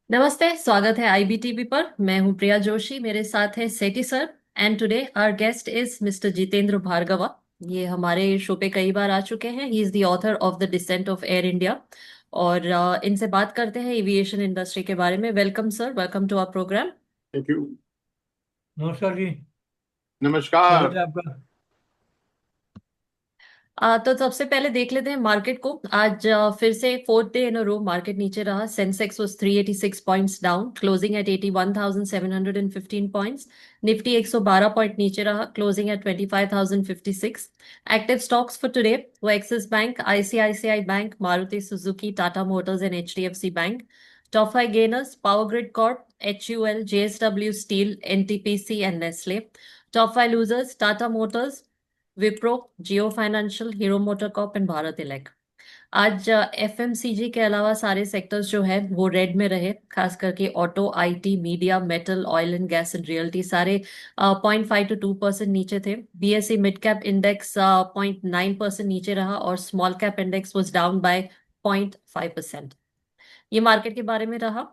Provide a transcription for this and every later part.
नमस्ते, स्वागत है आईबीटीवी पर। मैं हूं प्रिया जोशी, मेरे साथ है Sethi sir. And today our guest is mister Jitendra Bhargava. ये हमारे शो पे कई बार आ चुके हैं। He is the author of the descent of Air India. और इनसे बात करते हैं एविएशन इंडस्ट्री के बारे में। Welcome sir, welcome to our program. Thank you. नमस्कार जी। स्वागत नमस्कार। है आपका। तो सबसे पहले देख लेते हैं मार्केट को। आज फिर से fourth day in a row market नीचे रहा। Sensex was 386 points down, closing at 81,715 points. Nifty 112 point नीचे रहा, closing at 25,056। Active stocks for today वो Axis Bank, ICICI Bank, Maruti Suzuki, Tata Motors and HDFC Bank. Top five gainers Power Grid Corp, HUL, JSW Steel, NTPC and Nestle. Top five losers Tata Motors, Wipro, Jio Financial, Hero Motor Corp and Bharat elect. आज FMCG के अलावा सारे sectors जो है वो red में रहे। खास करके auto, IT, media, metal, oil and gas and realty सारे 0.5 to 2% नीचे थे। बीएसई मिड कैप इंडेक्स 0.9% नीचे रहा और small cap index was down by 0.5%। ये मार्केट के बारे में रहा।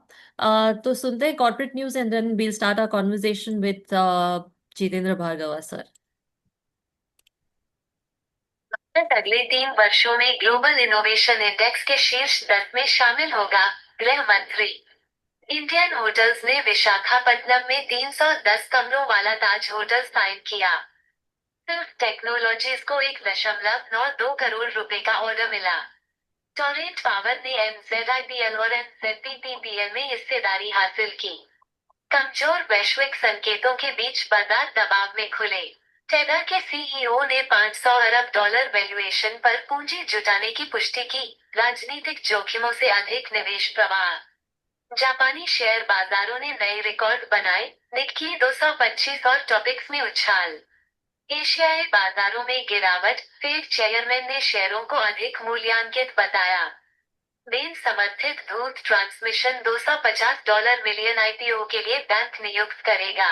तो सुनते हैं corporate news and then we'll start our conversation with Jitendra Bhargava sir. Bharat अगले 3 वर्षों में ग्लोबल इनोवेशन इंडेक्स के शीर्ष 10 में शामिल होगा, गृह मंत्री। इंडियन होटल्स ने विशाखापट्टनम में 310 कमरों वाला ताज होटल साइन किया। सिर्फ टेक्नोलॉजीज को 1.92 करोड़ रुपए का ऑर्डर मिला। टोरेंट पावर ने एमजेडआईपीएल और एनजेडपीपीएल में हिस्सेदारी हासिल की। कमजोर वैश्विक संकेतों के बीच बाजार दबाव में खुले। टेडर के सीईओ ने $500 अरब वैल्यूएशन पर पूंजी जुटाने की पुष्टि की। राजनीतिक जोखिमों से अधिक निवेश प्रवाह। जापानी शेयर बाजारों ने नए रिकॉर्ड बनाए। निक्की 225 और टॉपिक्स में उछाल। एशियाई बाजारों में गिरावट। फेड चेयरमैन ने शेयरों को अधिक मूल्यांकित बताया। बेन समर्थित धूर्त ट्रांसमिशन $250 मिलियन आईपीओ के लिए बैंक नियुक्त करेगा।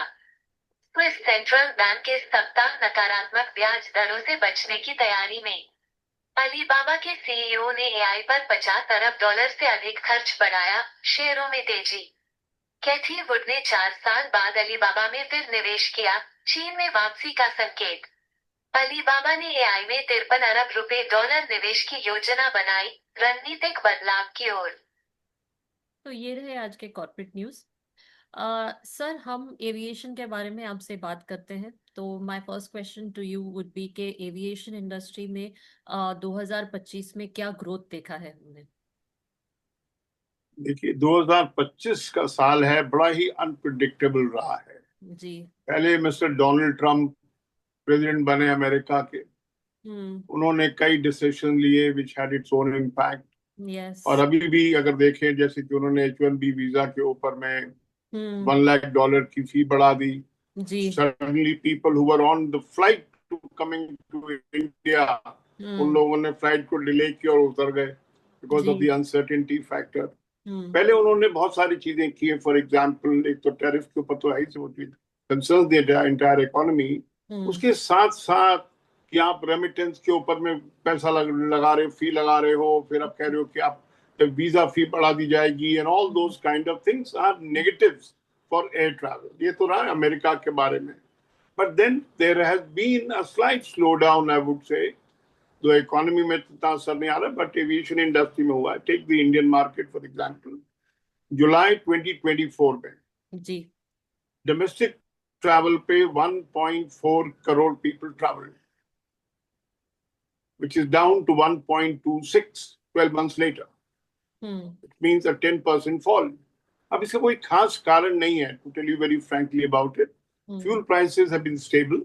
स्विस सेंट्रल बैंक इस सप्ताह नकारात्मक ब्याज दरों से बचने की तैयारी में। अलीबाबा के सीईओ ने एआई पर $50 अरब से अधिक खर्च बढ़ाया। शेयरों में तेजी। कैथी वुड ने 4 साल बाद अलीबाबा में फिर निवेश किया। चीन में वापसी का संकेत। अलीबाबा ने एआई में 53 अरब रुपए निवेश की योजना बनाई। रणनीतिक बदलाव की ओर। तो ये रहे आज के कॉर्पोरेट न्यूज। सर, हम एविएशन के बारे में आपसे बात करते हैं। तो my first question to you would be के एविएशन इंडस्ट्री में 2025 में क्या ग्रोथ देखा है हमने। देखिए, 2025 का साल है, बड़ा ही अनप्रिडिक्टेबल रहा है। जी। पहले मिस्टर डोनाल्ड ट्रंप प्रेसिडेंट बने अमेरिका के। हम्म। उन्होंने कई डिसीजन लिए which had its own impact. Yes. और अभी भी अगर देखें, जैसे कि उन्होंने H1B वीजा के ऊपर में हम्म। $1 लाख की फी बढ़ा दी। जी। Suddenly people who were on the flight to coming to India, उन हम्म। लोगों ने फ्लाइट को डिले किया और उतर गए बिकॉज जी। Of the uncertainty factor. Hmm. पहले उन्होंने बहुत सारी चीजें की है। फॉर एग्जाम्पल, एक तो टैरिफ के ऊपर तो है ही, वो कंसर्न द एंटायर इकोनॉमी। हम्म। उसके साथ साथ कि आप रेमिटेंस के ऊपर में पैसा लगा रहे हो, फी लगा रहे हो, फिर आप कह रहे हो कि आप वीजा फी बढ़ा दी जाएगी, and all those kind of things are negatives for air travel. ये तो रहा अमेरिका के बारे में। But then there has been a slight slow down, I would say. जो इकोनॉमी में इतना असर नहीं आ रहा, बट एविएशन इंडस्ट्री में हुआ है। Take the Indian market for example. जुलाई 2024 में जी। डोमेस्टिक ट्रैवल पे 1.4 crore people travel, which is down to 1.26 12 months later. Hmm. It means a 10% fall. अब इसका कोई खास कारण नहीं है, to tell you very frankly about it. Hmm. Fuel prices have been stable.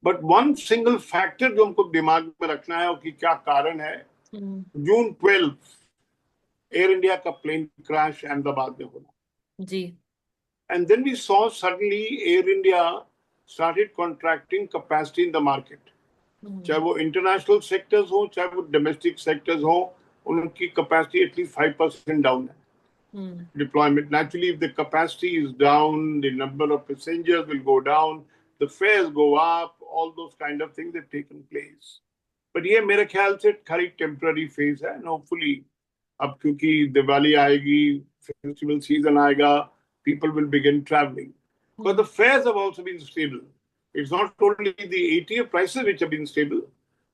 But one single factor जो हमको दिमाग में रखना है और कि क्या कारण है, हम्म। जून 12 एयर इंडिया का प्लेन क्रैश अहमदाबाद में होना। जी। And then we saw suddenly Air India started contracting capacity in the market. चाहे हम्म। वो इंटरनेशनल सेक्टर्स हो, चाहे वो डोमेस्टिक सेक्टर्स हो, उनकी कैपेसिटी एटलीस्ट 5% डाउन है। हम्म। Deployment, naturally, if the capacity is down, the number of passengers will go down, the fares go up, all those kind of things have taken place. But ये मेरे ख्याल से खाली temporary phase है, and hopefully अब क्योंकि दिवाली आएगी, festival season aega, people will begin traveling. But the fares have also been stable. It's not only the ATF prices which have been stable.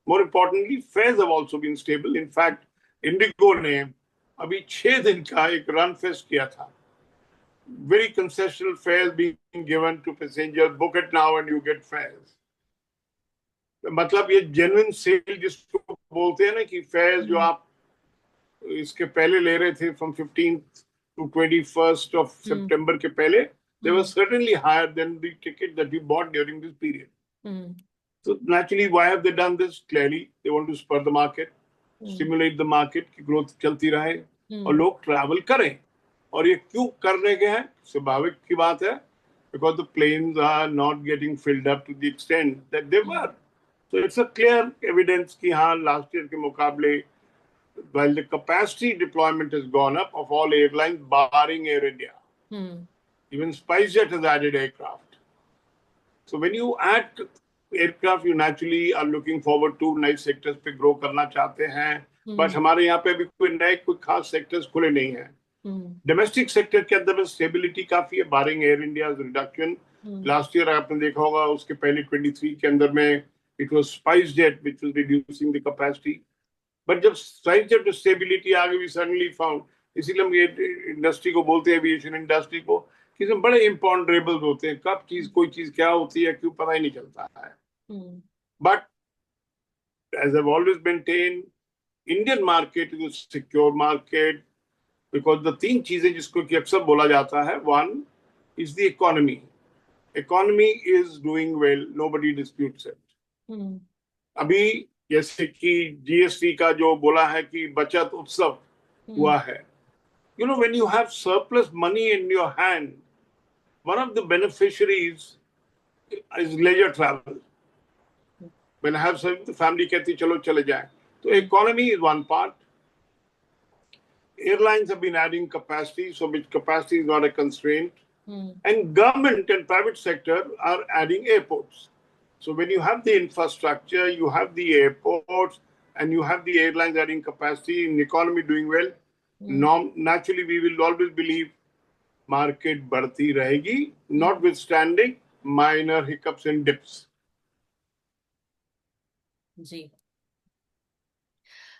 More importantly, fares have also been stable. In fact, Indigo ने अभी 6 दिन का एक run fest किया था. Very concessional fares being given to passengers. Book it now and you get fares. मतलब ये genuine sale जिसको बोलते हैं ना कि fares जो आप इसके पहले ले रहे थे from 15th to 21st of September के पहले, they were certainly higher than the ticket that you bought during this period. So naturally, why have they done this? Clearly, they want to spur the market, stimulate the market कि growth चलती रहे और लोग travel करें. और ये क्यों करने के हैं? स्वाभाविक की बात है, because the planes are not getting filled up to the extent that they were. So it's a clear evidence कि हाँ last year के मुकाबले while the capacity deployment has gone up of all airlines barring Air India. Even SpiceJet has added aircraft. So when you add aircraft, you naturally are looking forward to nice sectors पे grow करना चाहते हैं. But हमारे यहाँ पे अभी कोई खास sectors खुले नहीं हैं. Domestic sector के अंदर में stability काफी है barring Air India's reduction. Last year आपने देखा होगा उसके पहले 23 के अंदर में it was SpiceJet which was reducing the capacity. But जब SpiceJet में stability आ गई, we suddenly found, इसीलिए हम ये industry को बोलते हैं aviation industry को कि इसमें बड़े imponderables होते हैं, कब चीज कोई चीज क्या होती है क्यों पता ही नहीं चलता है. But as I've always maintained, Indian market is a secure market because the तीन चीजें जिसको कि अक्सर बोला जाता है, one is the economy. Economy is doing well, nobody disputes it. अभी जैसे कि GST का जो बोला है कि बचत उत्सव हुआ है. You know, when you have surplus money in your hand, one of the beneficiaries is leisure travel. When I have some, the family कहती चलो चले जाएं. So economy is one part. Airlines have been adding capacity, so which capacity is not a constraint. And government and private sector are adding airports. So when you have the infrastructure, you have the airports, and you have the airlines adding capacity, and the economy doing well, naturally we will always believe market बढ़ती रहेगी, notwithstanding minor hiccups and dips. Ji.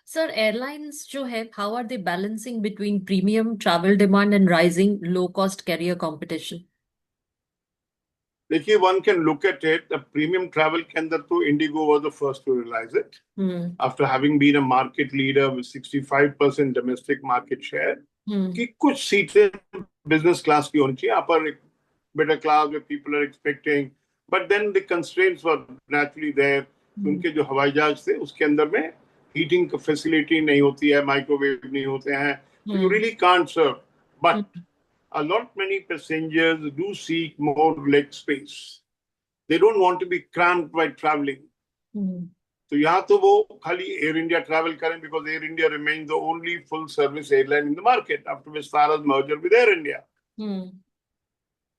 Sir, airlines जो है, how are they balancing between premium travel demand and rising low-cost carrier competition? देखिए, one can look at it. The premium travel के अंदर तो Indigo was the first to realize it. After having been a market leader with 65% domestic market share, कि कुछ सीटें business class की होनी चाहिए, upper better class where people are expecting. But then the constraints were naturally there. उनके जो हवाई जहाज थे उसके अंदर में heating facility नहीं होती है, microwave नहीं होते हैं. So you really can't serve. But a lot many passengers do seek more leg space. They don't want to be cramped by traveling. So यहाँ तो वो खाली Air India travel करें because Air India remains the only full service airline in the market after Vistara's merger with Air India.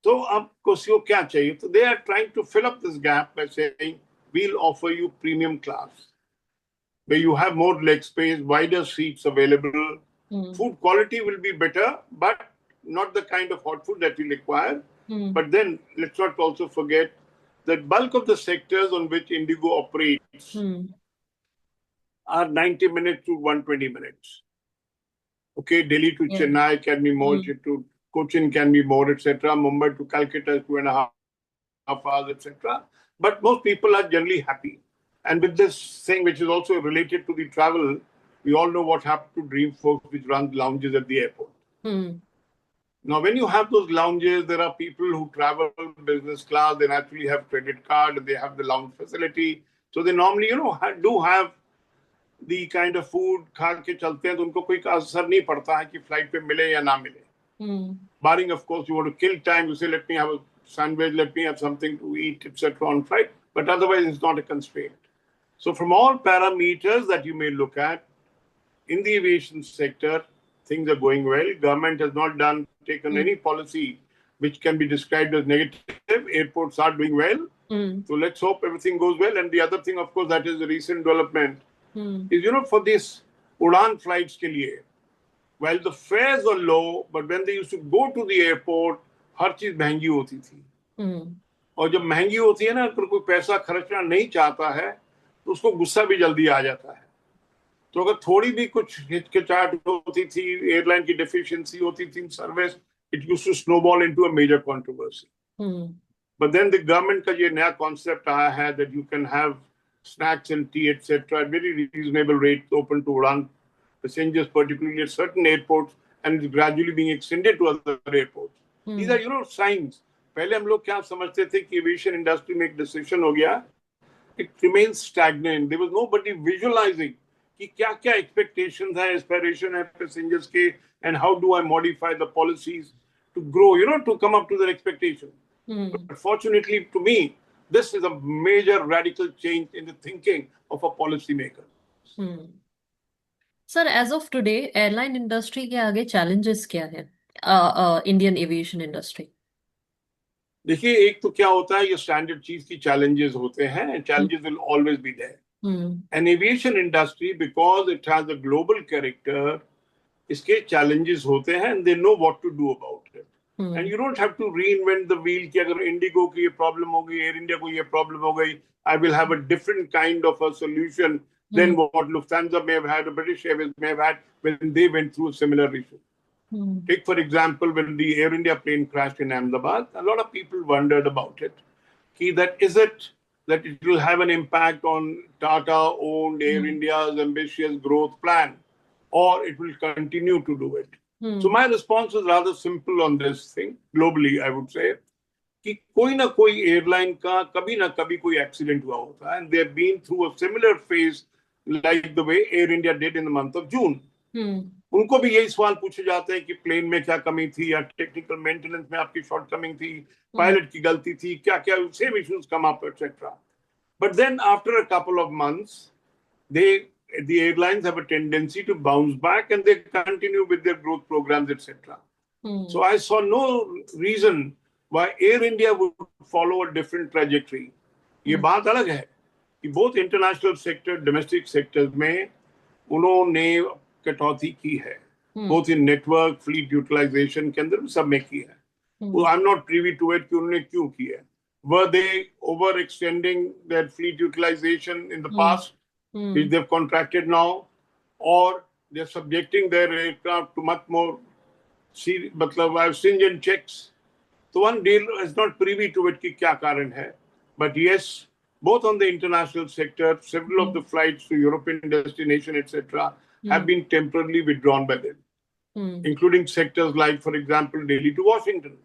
So अब किसी को क्या चाहिए? So they are trying to fill up this gap by saying we'll offer you premium class where you have more leg space, wider seats available. Food quality will be better, but not the kind of hot food that we require. But then let's not also forget that bulk of the sectors on which Indigo operates are 90 minutes to 120 minutes. Okay, Delhi to Chennai can be more, to Cochin can be more, etc. Mumbai to Calcutta is 2.5 hours, etc. But most people are generally happy. And with this thing, which is also related to the travel, we all know what happened to Dreamforce, which runs lounges at the airport. Now, when you have those lounges, there are people who travel business class, they naturally have credit card, they have the lounge facility. So they normally, do have the kind of food खा के चलते हैं तो उनको कोई असर नहीं पड़ता है कि फ्लाइट पे मिले या ना मिले. Barring, of course, you want to kill time, you say, let me have a sandwich, let me have something to eat, etc. on flight. But otherwise, it's not a constraint. So from all parameters that you may look at, in the aviation sector, things are going well. Government has not taken any policy which can be described as negative. Airports are doing well. So let's hope everything goes well. And the other thing, of course, that is the recent development is, for these Udan flights के लिए, while the fares were low, but when they used to go to the airport, हर चीज महंगी होती थी. और जब महंगी होती है ना, अगर कोई पैसा खर्चना नहीं चाहता है तो उसको गुस्सा भी जल्दी आ जाता है. तो अगर थोड़ी भी कुछ हिचकिचाहट होती थी, एयरलाइन की डेफिशिएंसी होती थी in service, it used to snowball into a major controversy. But then the government का ये नया कॉन्सेप्ट आया है that you can have snacks and tea, etc., at very reasonable rates open to Udan passengers, particularly at certain airports, and it's gradually being extended to other airports. These are, signs. पहले हम लोग क्या समझते थे कि aviation industry में एक decision हो गया, it remains stagnant. There was nobody visualizing कि क्या-क्या expectations है, aspiration है passengers के, and how do I modify the policies to grow, to come up to their expectation. But fortunately to me, this is a major radical change in the thinking of a policymaker. Sir, as of today, airline industry के आगे challenges क्या है? Indian aviation industry. देखिए, एक तो क्या होता है, ये स्टैंडर्ड चीज की challenges होते हैं, and challenges will always be there. And aviation industry, because it has a global character, इसके challenges होते हैं, and they know what to do about it. And you don't have to reinvent the wheel कि अगर Indigo की ये problem हो गई, air India को ये प्रॉब्लम हो गई, I will have a different kind of a solution than what Lufthansa may have had, or British Airways may have had when they went through a similar issue. Take for example, when the Air India plane crashed in Ahmedabad, a lot of people wondered about it. Is it that it will have an impact on Tata-owned Air India's ambitious growth plan, or it will continue to do it? So my response is rather simple on this thing. Globally, I would say कि कोई ना कोई airline का कभी ना कभी कोई accident हुआ होता है, and they have been through a similar phase like the way Air India did in the month of June. उनको भी यही सवाल पूछे जाते हैं कि प्लेन में क्या कमी थी, या टेक्निकल मेंटेनेंस में आपकी शॉर्टकमिंग थी, पायलट की गलती थी, क्या-क्या same issues come up, etc. But then after a couple of months, the airlines have a tendency to bounce back and they continue with their growth programs, etc. So I saw no reason why Air India would follow a different trajectory. ये बात अलग है कि both international sector, domestic sectors में उन्होंने कटौती की है, both in network, fleet utilization के अंदर सब में की है. I'm not privy to it कि उन्होंने क्यों की है. Were they overextending their fleet utilization in the past, which they've contracted now, or they're subjecting their aircraft to much more stringent checks? So one deal is not privy to it कि क्या कारण है. But yes, both on the international sector, several of the flights to European destination, etc., have been temporarily withdrawn by them, including sectors like, for example, Delhi to Washington,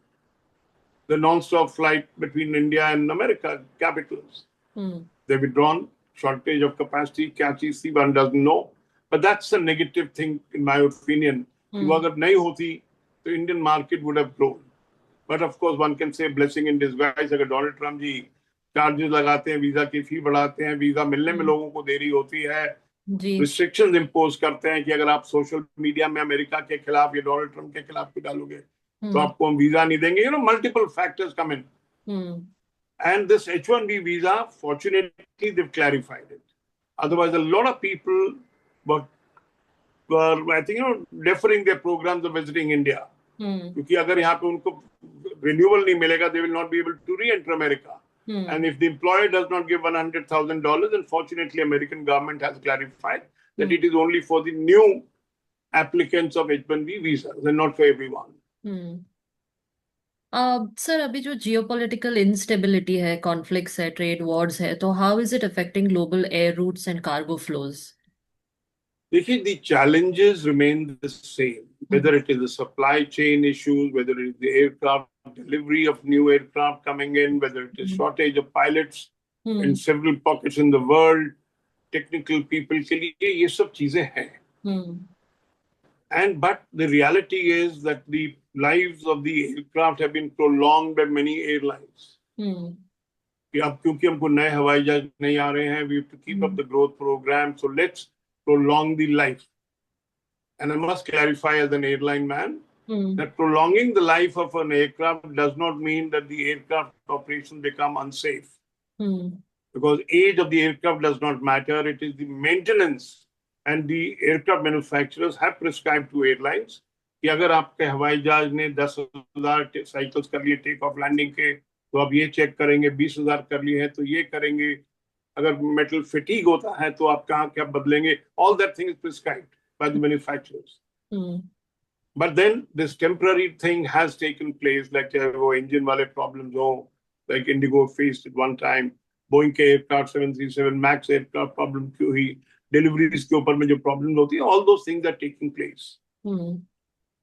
the non-stop flight between India and America capitals. They've withdrawn. Shortage of capacity, क्या चीज थी, one doesn't know. But that's a negative thing, in my opinion. कि वो अगर नहीं होती, तो Indian market would have grown. But of course, one can say blessing in disguise. अगर डोनाल्ड ट्रम्प जी चार्जेस लगाते हैं, वीजा की फी बढ़ाते हैं, वीजा मिलने में लोगों को देरी होती है, रिस्ट्रिक्शंस इम्पोज करते हैं कि अगर आप सोशल मीडिया में अमेरिका के खिलाफ या डोनाल्ड ट्रम्प के खिलाफ डालोगे तो आपको हम वीजा नहीं देंगे. Multiple factors come in. And this H-1B visa, fortunately, they've clarified it. Otherwise, a lot of people were I think, deferring their programs of visiting India. क्योंकि अगर यहाँ पे उनको renewal नहीं मिलेगा, they will not be able to re-enter America. And if the employer does not give $100,000, then fortunately, American government has clarified that it is only for the new applicants of H-1B visas and not for everyone. Sir, अभी जो geopolitical instability है, conflicts है, trade wars है, तो how is it affecting global air routes and cargo flows? देखिए, the challenges remain the same, whether it is the supply chain issues, whether it is the aircraft delivery of new aircraft coming in, whether it is shortage of pilots in several pockets in the world, technical people के लिए ये सब चीजें हैं. But the reality is that the lives of the aircraft have been prolonged by many airlines. कि अब क्योंकि हमको नए हवाई जहाज नहीं आ रहे हैं, we have to keep up the growth program, so let's prolong the life. And I must clarify as an airline man that prolonging the life of an aircraft does not mean that the aircraft operations become unsafe. Because age of the aircraft does not matter. It is the maintenance and the aircraft manufacturers have prescribed to airlines कि अगर आपके हवाई जहाज ने 10,000 cycles कर लिए take off landing के, तो अब ये चेक करेंगे, 20,000 कर लिए हैं तो ये करेंगे, अगर मेटल फटीग होता है तो आप कहाँ क्या बदलेंगे. All that thing is prescribed by the manufacturers. But then this temporary thing has taken place, like चाहे वो engine वाले problems हो, like Indigo faced at one time, Boeing के aircraft 737 Max aircraft problem क्यों हुई, deliveries के ऊपर में जो problems होती है, all those things are taking place.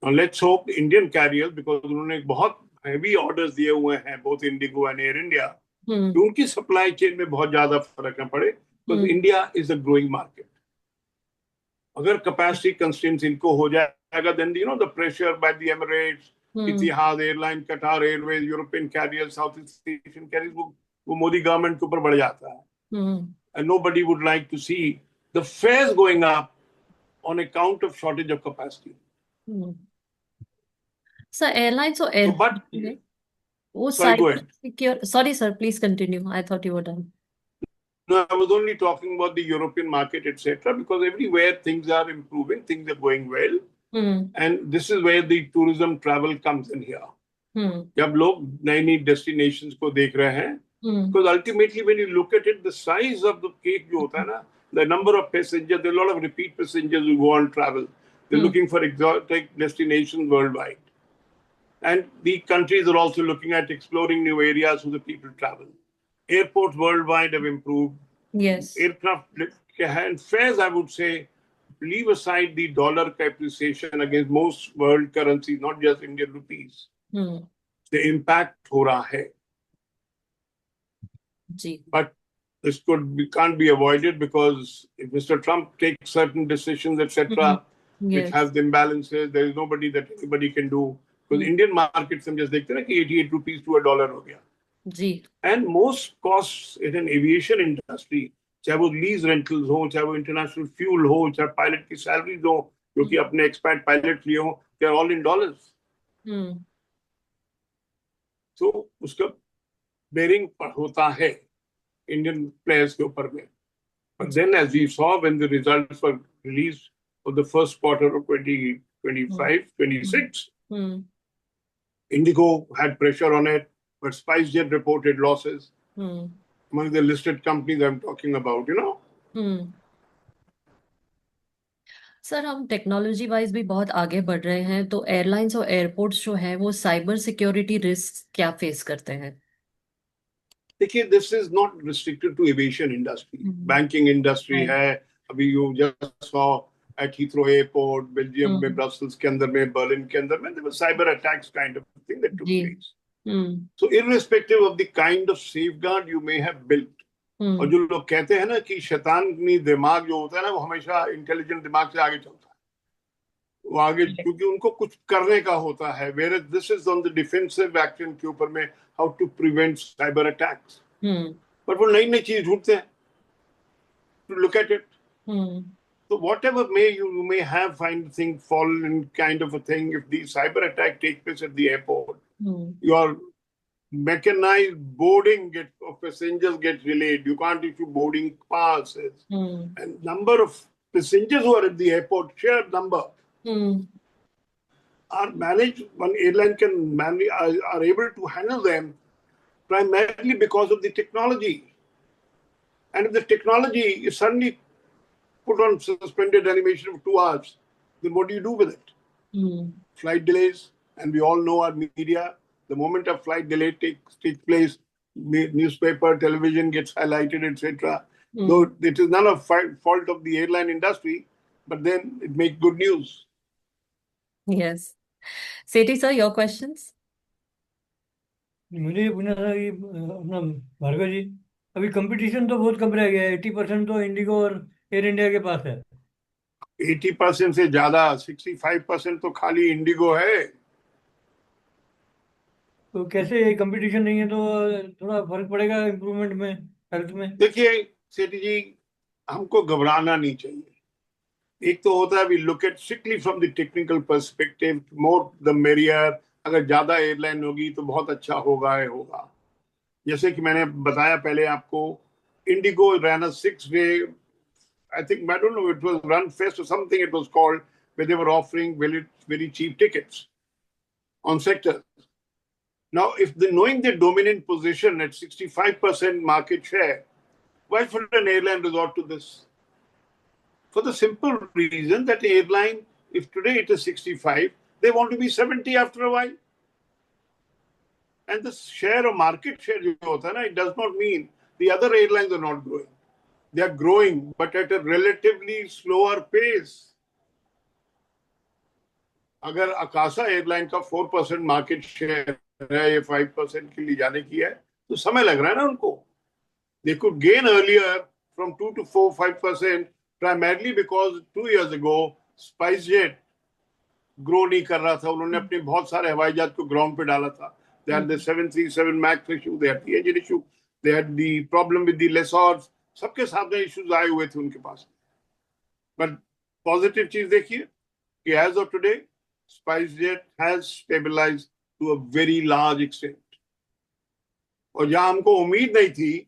Now let's hope Indian carriers, because उन्होंने बहुत heavy orders दिए हुए हैं, both Indigo and Air India, कि उनकी supply chain में बहुत ज्यादा फर्क न पड़े, because India is a growing market. अगर capacity constraints इनको हो जाएगा, then the pressure by the Emirates, Etihad Airline, Qatar Airways, European carriers, Southeast Asian carriers, वो मोदी गवर्नमेंट के ऊपर बढ़ जाता है. And nobody would like to see the fares going up on account of shortage of capacity. So airlines or So, but वो sorry, go cyber ahead. secure. Sorry, sir. Please continue. I thought you were done. No, I was only talking about the European market, etc., because everywhere things are improving, things are going well, and this is where the tourism travel comes in here. जब लोग नई नई destinations को देख रहे हैं, because ultimately when you look at it, the size of the cake जो होता है ना, the number of passengers, there are a lot of repeat passengers who go on travel. They're looking for exotic destinations worldwide. And the countries are also looking at exploring new areas so the people travel. Airports worldwide have improved. Yes. Aircraft and fares, I would say, leave aside the dollar appreciation against most world currencies, not just Indian rupees. The impact हो रहा है. जी. But this can't be avoided, because if Mr. Trump takes certain decisions, etc., which have the imbalances, there is nobody that anybody can do. Because Indian markets, हम just देखते हैं ना कि 88 rupees to $1 हो गया. जी. And most costs in an aviation industry, चाहे वो lease rentals हो, चाहे वो international fuel हो, चाहे pilot की salaries हो, जो कि अपने expat pilot लिए हो, they are all in dollars. So उसका bearing होता है Indian players के ऊपर में. But then, as we saw when the results were released for the first quarter of 2025-26, Indigo had pressure on it, but SpiceJet reported losses. Among the listed companies I'm talking about, sir हम technology wise भी बहुत आगे बढ़ रहे हैं, तो airlines और airports जो है वो साइबर सिक्योरिटी रिस्क क्या फेस करते हैं? देखिए, this is not restricted to aviation industry. Banking industry है. अभी you just saw at Heathrow Airport, Belgium में, Brussels के अंदर में, Berlin के अंदर में, there were cyber attacks kind of thing that took place. So irrespective of the kind of safeguard you may have built, और जो लोग कहते हैं ना कि शैतानी दिमाग जो होता है ना, वो हमेशा इंटेलिजेंट दिमाग से आगे चलता है, वो आगे, क्योंकि उनको कुछ करने का होता है. Whereas this is on the defensive action के ऊपर में, how to prevent cyber attacks. But वो नई नई चीज ढूंढते हैं to look at it. So whatever you may have find thing fall in kind of a thing. If the cyber attack takes place at the airport, your mechanized boarding of passengers gets delayed. You can't issue boarding passes. And number of passengers who are at the airport, sheer number, are managed. One airline can manage, are able to handle them primarily because of the technology. And if the technology is suddenly put on suspended animation of 2 hours, then what do you do with it? Flight delays, and we all know our media. The moment a flight delay takes place, newspaper, television gets highlighted, etc. Though it is none of fault of the airline industry, but then it makes good news. Yes. Sethi sir, your questions? मुझे ये पूछना था कि अपना भार्गव जी, अभी competition तो बहुत कम रह गया है. 80% तो इंडिगो और एयर इंडिया के पास है. 80% से ज्यादा, 65% तो खाली इंडिगो है. तो कैसे कंपटीशन नहीं है तो थोड़ा फर्क पड़ेगा इम्प्रूवमेंट में, हेल्थ में? देखिए सेठी जी, हमको घबराना नहीं चाहिए. एक तो होता है we look at strictly from the technical perspective, more the merrier. अगर ज्यादा एयरलाइन होगी तो बहुत अच्छा होगा. जैसे कि मैंने बताया पहले आपको, IndiGo ran 6-day I think, I don't know, it was Run Fest or something it was called, where they were offering very, very cheap tickets on sectors. Now, if the knowing their dominant position at 65% market share, why should an airline resort to this? For the simple reason that airline, if today it is 65, they want to be 70 after a while. And the share of market share, it does not mean the other airlines are not growing. They are growing, but at a relatively slower pace. अगर Akasha airline का 4% market share है, ये 5% के लिए जाने की है, तो समय लग रहा है ना उनको. They could gain earlier from 2 to 4, 5%, primarily because 2 years ago, SpiceJet grow नहीं कर रहा था. उन्होंने अपने बहुत सारे हवाई जहाज को ग्राउंड पे डाला था. They had the 737 MAX issue, they had the engine issue, they had the problem with the lessors. सबके सामने issues आए हुए थे उनके पास. But positive चीज देखिए कि as of today, SpiceJet has stabilized to a very large extent. और जहां हमको उम्मीद नहीं थी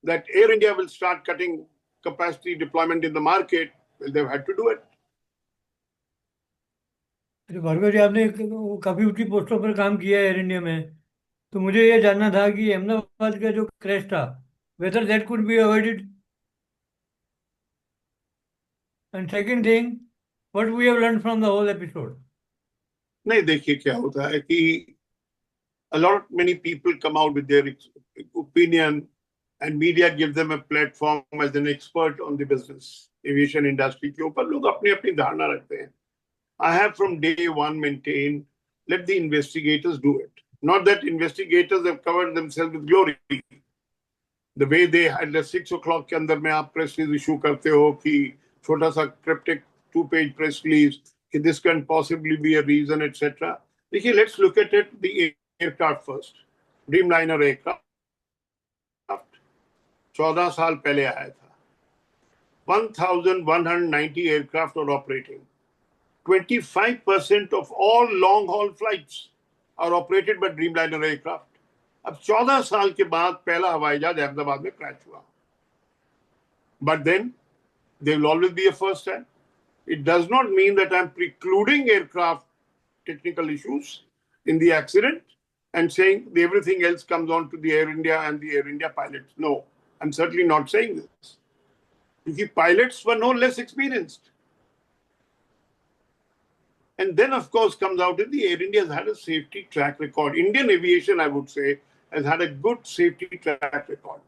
that Air India will start cutting capacity deployment in the market, well, they've had to do it. Bhargava जी, आपने काफी ऊंची पोस्टों पर काम किया है एयर इंडिया में, तो मुझे ये जानना था कि अहमदाबाद का जो क्रैश था, whether that could be avoided. And second thing, what we have learned from the whole episode. नहीं, देखिए क्या होता है कि a lot many people come out with their opinion and media give them a platform as an expert on the business aviation industry के ऊपर लोग अपनी अपनी धारणा रखते हैं. I have from day one maintained, let the investigators do it. Not that investigators have covered themselves with glory. The way they had the 6 o'clock के अंदर में आप press release issue करते हो कि छोटा सा cryptic 2-page press release कि this can possibly be a reason, etc. देखिए, let's look at it, the aircraft first. Dreamliner aircraft 14 साल पहले आया था. 1,190 aircraft are operating. 25% of all long-haul flights are operated by Dreamliner aircraft. अब 14 साल के बाद पहला हवाई जहाज अहमदाबाद में क्रैश हुआ. But then there will always be a first time. It does not mean that I'm precluding aircraft technical issues in the accident and saying everything else comes on to the Air India and the Air India pilots. No, I'm certainly not saying this. Because pilots were no less experienced. And then, of course, comes out that the Air India has had a safety track record. Indian aviation, I would say, has had a good safety track record.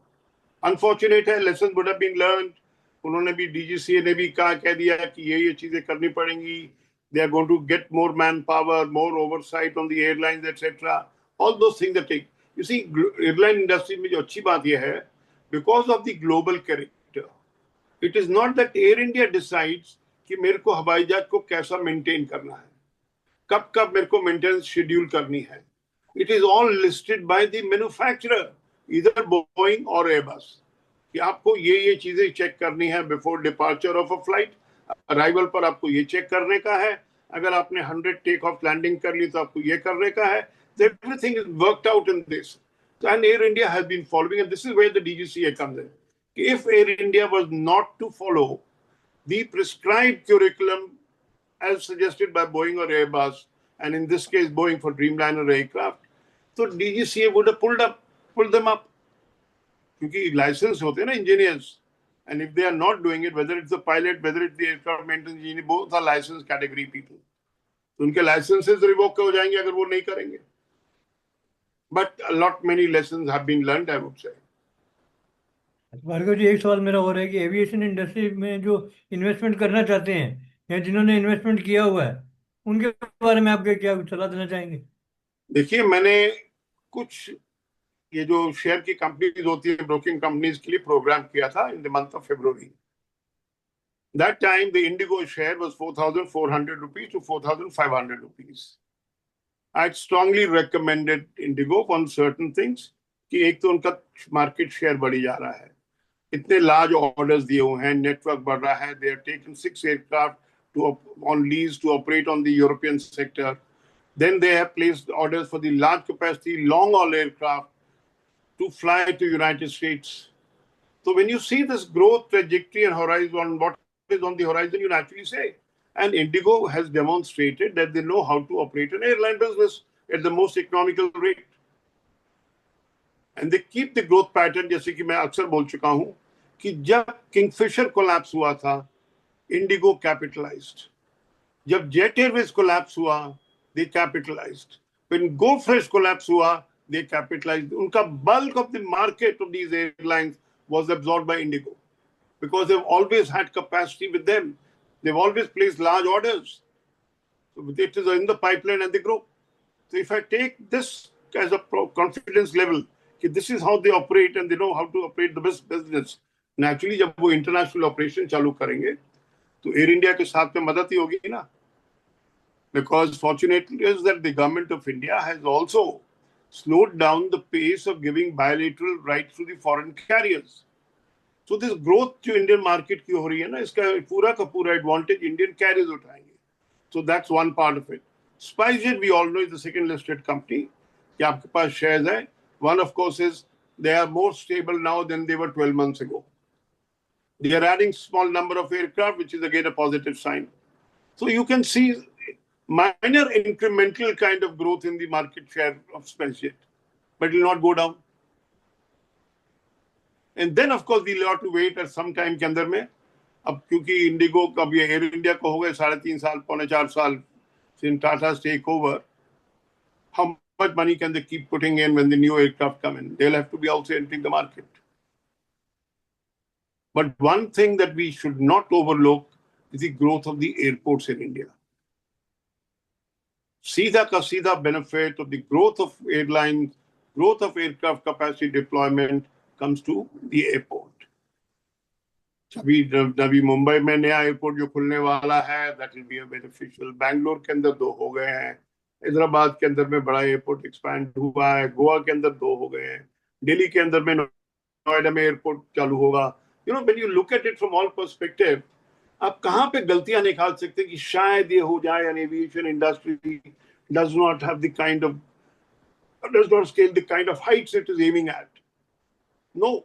Unfortunate है, lessons would have been learned. उन्होंने भी DGCA ने भी कह दिया कि ये चीजें करनी पड़ेंगी. They are going to get more manpower, more oversight on the airlines, etc. All those things that take. You see, airline industry में जो अच्छी बात ये है, because of the global character, it is not that Air India decides कि मेरे को हवाई जहाज को कैसा मेंटेन करना है, कब कब मेरे को मेंटेनेंस शेड्यूल करनी है. It is all listed by the manufacturer, either Boeing or Airbus, कि आपको ये चीजें चेक करनी है before departure of a flight. Arrival पर आपको ये चेक करने का है. अगर आपने 100 टेक ऑफ लैंडिंग कर ली तो आपको ये करने का है. Everything is worked out in this. And Air India has been following, and this is where the DGCA comes in. If Air India was not to follow the prescribed curriculum as suggested by Boeing or Airbus, and in this case Boeing for Dreamliner aircraft, so DGCA would have pulled them up. क्योंकि license होते हैं ना engineers, and if they are not doing it, whether it's the pilot, whether it's the aircraft maintenance engineer, both are licensed category people. तो उनके licenses revoke हो जाएंगे अगर वो नहीं करेंगे. But many lessons have been learned, I would say. Bhargava जी, एक सवाल मेरा हो रहा है कि एविएशन इंडस्ट्री में जो इन्वेस्टमेंट करना चाहते हैं या जिन्होंने इन्वेस्टमेंट किया हुआ है, उनके बारे में आप क्या सलाह देना चाहेंगे? देखिए, मैंने कुछ ये जो शेयर की कंपनीज होती है, ब्रोकिंग कंपनीज के लिए प्रोग्राम किया था in the month of February. That time the Indigo share was 4,400 rupees to 4,500 rupees. I strongly recommended Indigo on certain things कि एक तो उनका मार्केट शेयर बढ़ी जा रहा है, इतने लार्ज ऑर्डर्स दिए हुए हैं, नेटवर्क बढ़ रहा है. They have taken 6 aircraft on lease to operate on the European sector. Then they have placed orders for the large capacity long haul aircraft to fly to United States. So when you see this growth trajectory and horizon, what is on the horizon, you naturally say. And Indigo has demonstrated that they know how to operate an airline business at the most economical rate. And they keep the growth pattern, जैसे कि मैं अक्सर बोल चुका हूं कि जब Kingfisher collapse हुआ था, इंडिगो कैपिटलाइज्ड. जब जेट एयरवेज कोलैप्स हुआ, they capitalized. When GoFresh collapse हुआ, they capitalized. उनका bulk of the market of these airlines was absorbed by Indigo because they've always had capacity with them. They've always placed large orders. So it is in the pipeline and they grow. So if I take this as a confidence level, कि this is how they operate and they know how to operate the business. Naturally, जब वो international operation चालू करेंगे, तो Air India के साथ में मदद ही होगी ना. Because fortunately is that the government of India has also slowed down the pace of giving bilateral rights to the foreign carriers. So this growth जो Indian market की हो रही है ना, इसका पूरा का पूरा advantage Indian carriers उठाएंगे. So that's one part of it. SpiceJet, we all know, is the second listed company. कि आपके पास shares हैं. One, of course, is they are more stable now than they were 12 months ago. They are adding small number of aircraft, which is again a positive sign. So you can see minor incremental kind of growth in the market share of SpiceJet, but it will not go down. And then, of course, we'll have to wait at some time के अंदर में. अब क्योंकि Indigo का भी air India को हो गए 3.5 साल, 4.5 साल since Tata's takeover, how much money can they keep putting in when the new aircraft come in? They'll have to be also entering the market. But one thing that we should not overlook is the growth of the airports in India. सीधा का सीधा benefit of the growth of airlines, growth of aircraft capacity deployment comes to the airport. अभी मुंबई में नया airport जो खुलने वाला है, that will be a beneficial. Bangalore के अंदर 2 हो गए हैं, हैदराबाद के अंदर में बड़ा एयरपोर्ट एक्सपैंड हुआ है, गोवा के अंदर 2 हो गए हैं, दिल्ली के अंदर में नोएडा में एयरपोर्ट चालू होगा. You know, when you look at it from all perspective, आप कहाँ पे गलतियां निकाल सकते हैं कि शायद ये हो जाए, and aviation industry does not have the kind of, does not scale the kind of heights it is aiming at. No,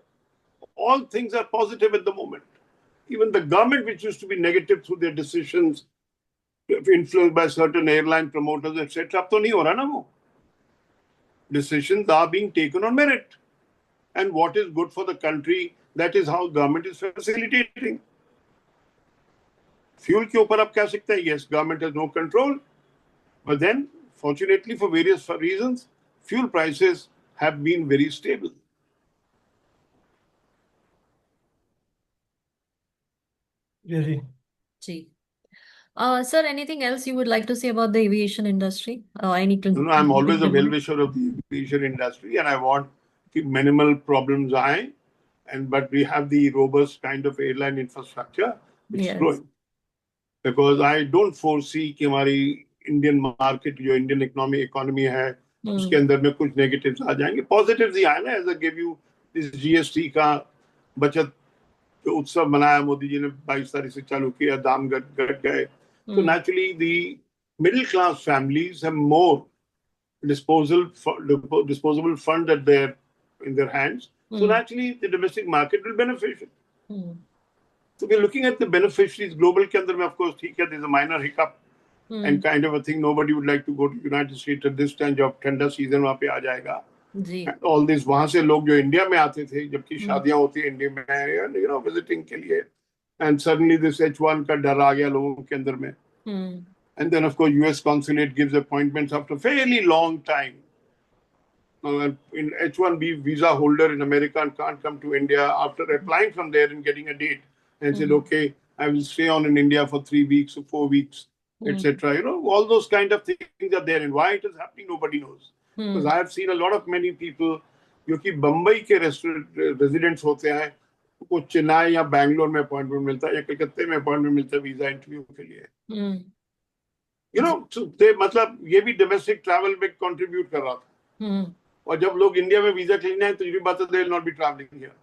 all things are positive at the moment. Even the government, which used to be negative through their decisions, influenced by certain airline promoters, etc., अब तो नहीं हो रहा ना वो. Decisions are being taken on merit. And what is good for the country, that is how government is facilitating. Fuel के ऊपर आप कह सकते हैं, yes, government has no control. But then, fortunately, for various reasons, fuel prices have been very stable. Yes, ji. Ji. Sir, anything else you would like to say about the aviation industry? Any No, I'm always a well-wisher of the aviation industry, and I want कि minimal problems आए, but we have the robust kind of airline infrastructure which is growing. Because I don't foresee कि हमारी Indian market, जो Indian economy है, उसके अंदर में कुछ negatives आ जाएंगे. Positives ही आए ना, as I gave you this GST का बचत जो उत्सव मनाया मोदी जी ने 22 तारीख से चालू किया, दाम घट गए. So naturally, the middle class families have more disposable fund in their hands. So naturally, the domestic market will benefit. So we're looking at the beneficiaries. Global के अंदर में, of course, ठीक है, there's a minor hiccup and kind of a thing. Nobody would like to go to United States at this time. जब ठंडा season वहाँ पे आ जाएगा. And all this, वहाँ से लोग जो इंडिया में आते थे, जबकि शादियाँ होती हैं इंडिया में, you know, visiting के लिए. And suddenly this H1 का डर आ गया लोगों के अंदर में. And then, of course, US consulate gives appointments after a fairly long time. Now, in H1B visa holder in America and can't come to India after applying from there and getting a date and said, okay, I will stay on in India for 3 weeks or 4 weeks, etc. You know, all those kind of things are there. And why it is happening, nobody knows. Because I have seen a lot of many people जो कि बम्बई के residents होते हैं, को चेन्नई या बैंगलोर में appointment मिलता है या कलकत्ते में अपॉइंटमेंट मिलता है वीजा इंटरव्यू के लिए. You know, so they, मतलब ये भी domestic travel में contribute कर रहा था. और जब लोग इंडिया में वीजा के लिए आए तो ये भी बात है, they will not be traveling here.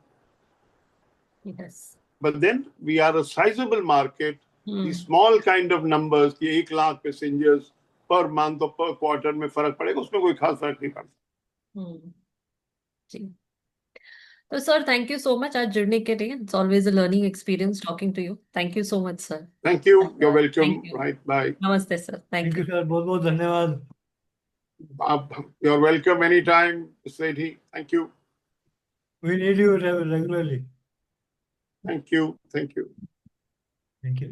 Yes. But then we are a sizable market. The small kind of numbers कि 1 lakh passengers per month or per quarter में फर्क पड़ेगा, उसमें कोई खास फर्क नहीं पड़ता. जी. तो sir thank you so much आज जुड़ने के लिए. It's always a learning experience talking to you. Thank you so much sir. Thank you. You're welcome. Thank you. Right. Bye. नमस्ते sir. Thank thank you you. Sir, बहुत बहुत धन्यवाद. You're welcome anytime, Sethi. Thank you. We need you regularly. Thank you. Thank you. Thank you.